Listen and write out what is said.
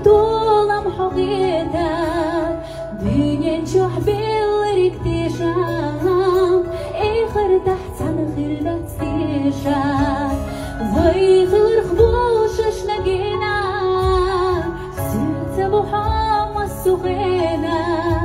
طولم حقيقة دنيا نشوح بالريك تشام اخر تحت سنخر تستيشا ويخر خبوش اشنقينا سيرت ابو حام السخينة